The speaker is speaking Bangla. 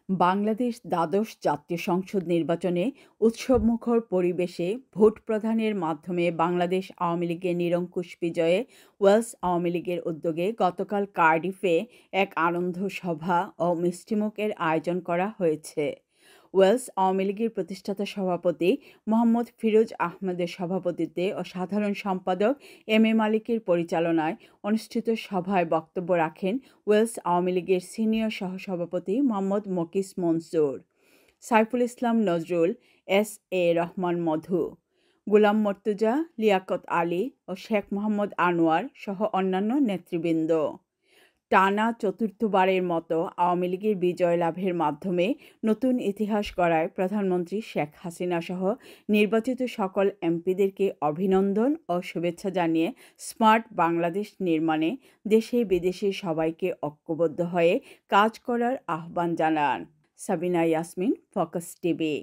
বাংলাদেশ দ্বাদশ জাতীয় সংসদ নির্বাচনে উৎসবমুখর পরিবেশে ভোট প্রদানের মাধ্যমে বাংলাদেশ আওয়ামী লীগের নিরঙ্কুশ বিজয়ে ওয়েলস আওয়ামী লীগের উদ্যোগে গতকাল কার্ডিফে এক আনন্দ সভা ও মিষ্টিমুখের আয়োজন করা হয়েছে। ওয়েলস আওয়ামী লীগের প্রতিষ্ঠাতা সভাপতি মোহাম্মদ ফিরোজ আহমেদের সভাপতিত্বে ও সাধারণ সম্পাদক এম মালিকের পরিচালনায় অনুষ্ঠিত সভায় বক্তব্য রাখেন ওয়েলস আওয়ামী লীগের সিনিয়র সহসভাপতি মোহাম্মদ মকিস মনসুর, সাইফুল ইসলাম নজরুল, রহমান মধু, গোলাম মর্তুজা, লিয়াকত আলী ও শেখ মোহাম্মদ আনোয়ার সহ অন্যান্য নেতৃবৃন্দ। টানা চতুর্থবারের মতো আওয়ামী লীগের বিজয় লাভের মাধ্যমে নতুন ইতিহাস গড়ায় প্রধানমন্ত্রী শেখ হাসিনা সহ নির্বাচিত সকল এমপিদেরকে অভিনন্দন ও শুভেচ্ছা জানিয়ে স্মার্ট বাংলাদেশ নির্মাণে দেশে বিদেশে সবাইকে ঐক্যবদ্ধ হয়ে কাজ করার আহ্বান জানান। Sabina Yasmin, focus TV.